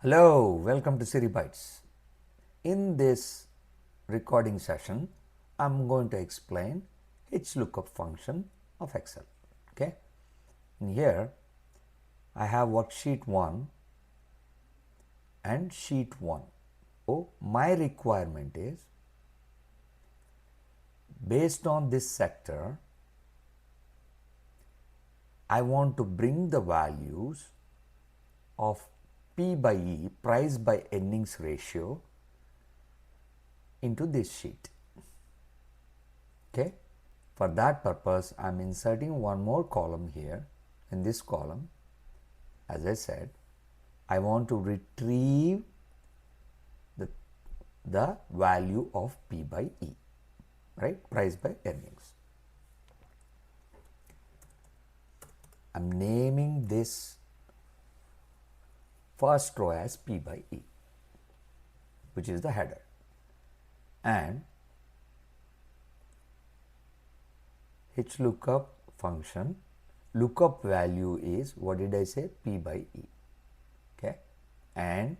Hello, welcome to Siri Bytes. In this recording session, I'm going to explain HLOOKUP function of Excel. Okay, and here I have worksheet 1 and sheet 1. So my requirement is, based on this sector, I want to bring the values of P by E, price by earnings ratio, into this sheet. Okay, for that purpose I'm inserting one more column here. In this column, as I said, I want to retrieve the value of P by E, right, price by earnings. I'm naming this first row as P by E, which is the header, and HLOOKUP function lookup value is, what did I say, P by E. Okay, and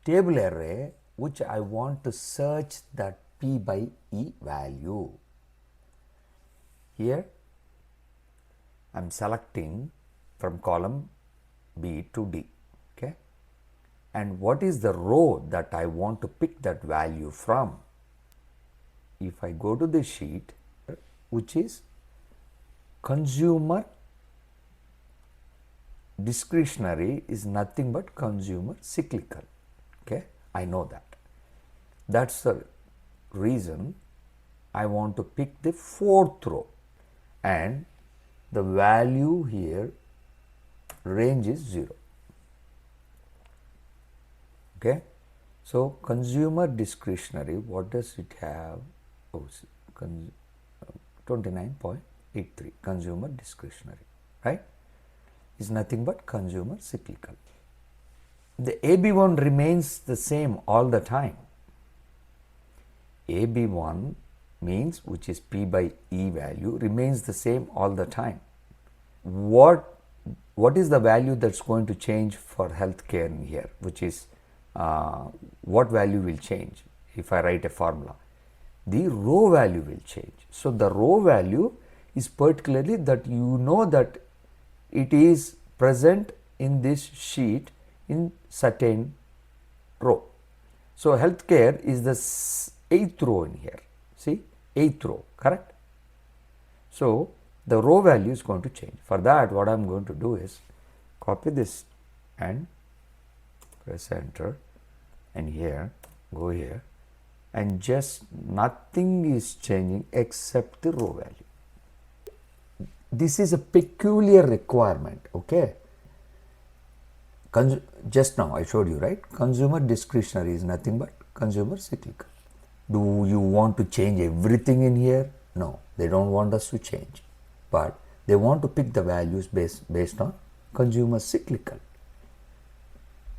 table array, which I want to search that P by E value. Here I'm selecting from column B to D. Okay, and what is the row that I want to pick that value from? If I go to the sheet, which is consumer discretionary, is nothing but consumer cyclical. Okay, I know that. That's the reason I want to pick the fourth row, and the value here range is 0. Okay, so consumer discretionary, what does it have? Oh, 29.83 consumer discretionary, right, is nothing but consumer cyclical. The AB1 remains the same all the time. AB1 means, which is P by E value, remains the same all the time. What is the value that's going to change for healthcare in here, which is what value will change if I write a formula? The row value will change. So the row value is particularly that you know that it is present in this sheet in certain row. So healthcare is the 8th row in here. See, 8th row, correct? So the row value is going to change. For that, what I am going to do is copy this and press enter, and here, go here, and just nothing is changing except the row value. This is a peculiar requirement. Okay, just now I showed you, right? Consumer discretionary is nothing but consumer cyclical. Do you want to change everything in here? No, they don't want us to change, but they want to pick the values based on consumer cyclical.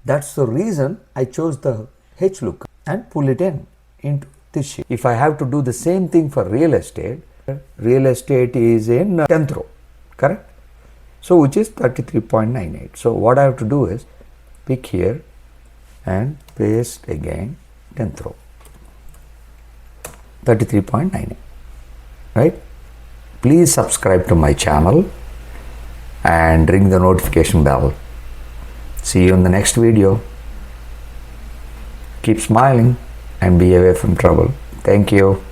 That's the reason I chose the HLOOKUP and pull it into this sheet. If I have to do the same thing for real estate is in 10th row, correct? So which is 33.98. So what I have to do is pick here and paste again 10th row, 33.98, right? Please subscribe to my channel and ring the notification bell. See you in the next video. Keep smiling and be away from trouble. Thank you.